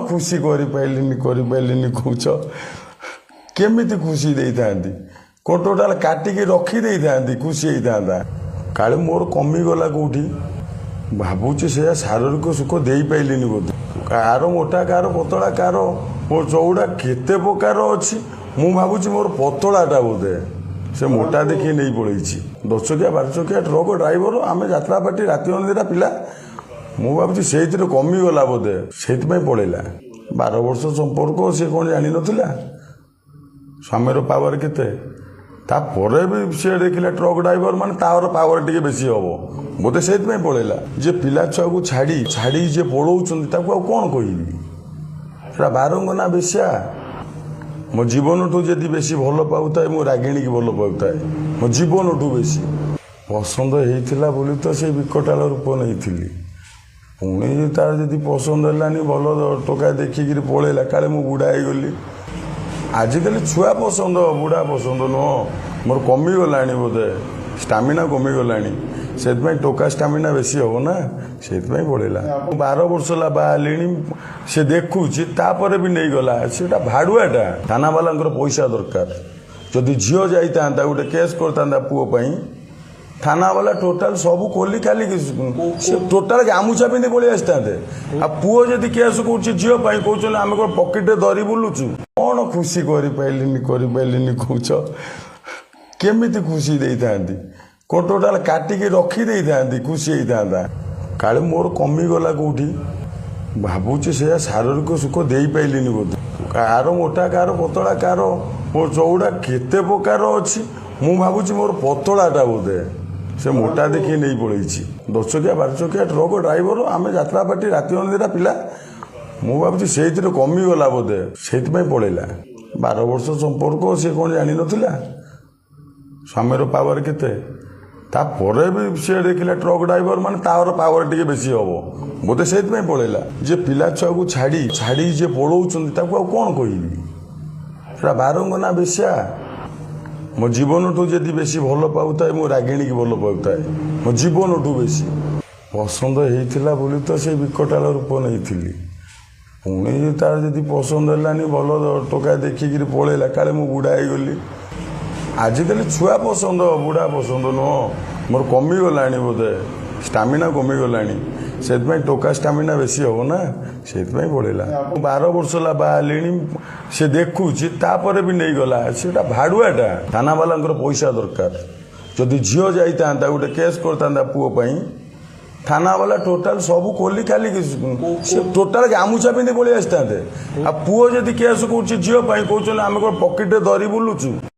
खुशी कर कौच केमी खुशी दे था कौन टोटाल काटिकी रखी था खुशी होता काले मोर कमीगला कौटी भावुची से शारीरिक सुख दे पाइलिनी बोधे कार मोटा कार पतला कार मोर चौड़ा केते प्रकार अच्छी मु भावुची मोर पतलाटा बोधे से मोटा देखी नहीं पड़े 10 चकिया 12 चकिया ट्रक ड्राइवर आम यात्रा पार्टी राति अनिद्रा पिला मु भावुची से कमीगला बोधे से पड़ेगा 12 वर्ष संपर्क सी कौन जान ना स्वामीर पावर केते तापर भी सी देखला ट्रक ड्राइवर मान तार पावर टी बेसी हम बोधे से पड़ेगा जे पिला छुआ को छाड़ी छाड़ी जे पढ़ाऊँ कौन कह बारंगना बेसिया मो जीवन ठू जी बेसी भल पाऊे मो रागिणी की भल पाऊे मो जीवन ठू बेसी पसंद होता बोली तो से विकटाल रूप नहीं पुणी तार जी पसंद है भल टोका देखिकी पलैला काले मु बुढ़ा गली आजिकल छुआ पसंद बुढ़ा पसंद नुह मोर कमीगला बोधे स्टामिना कमीगला से टोका स्टामिना बेसी हम ना से पड़ेगा 12 वर्ष ला बाहली से देखुची तापर भी नहीं गला से भाड़ुआटा थाना वाला पैसा दरकार जदि झील जाता गोटे केस करता पुओ थाना वाला टोटाल सब खोली खाली टोटाल गामुछा पिंधि पलि आसता आ पुओ जदि केस कर झील कौन आम कौन पकेट धरी बुलुचु कौन खुशी कर कौच केमी खुशी दे था कौन टोटाल काटिकी रखी था खुशी होता काले मोर कमीगला कौटी भावुची से शारीरिक सुख दे पाइलिनी बोधे कार मोटा कार पतला कार मोर चौड़ा केते प्रकार अच्छी मु भावुची मोर पतलाटा बोधे से मोटा देखी नहीं पड़े 10 चकिया 12 चकिया ट्रक ड्राइवर आम यात्रा पार्टी राति अनिद्रा पिला मु भावुची से कमीगला बोधे से पड़ेगा 12 वर्ष संपर्क सी कौन जान ना स्वामीर पावर केते तापर भी सी देखला ट्रक ड्राइवर मान तार पावर टी बेसी हम बोधे से पड़ेगा जे पिला छुआ को छाड़ी छाड़ी जे पढ़ाऊँ कौन कह बारंगना बेसिया मो जीवन ठू जी बेसी भल पाऊे मो रागिणी की भल पाऊे मो जीवन ठू बेसी पसंद होता बोली तो से विकटाल रूप नहीं पुणी तार जी पसंद है भल टोका देखिकी पलैला काले मु बुढ़ा गली आजिकल छुआ पसंद बुढ़ा पसंद नुह मोर कमीगला बोधे स्टामिना कमीगला से टोका स्टामिना बेसी हम ना से पड़ेगा 12 वर्ष ला बाहली से देखुची तापर भी नहीं गला से भाड़ुआटा थाना वाला पैसा दरकार जदि झील जाता गोटे केस करता पुओ थाना वाला टोटाल सब खोली खाली टोटाल गामुछा पिंधि पलि आसता आ पुओ जदि केस कर झील कौन आम कौन पकेट धरी बुलुचु।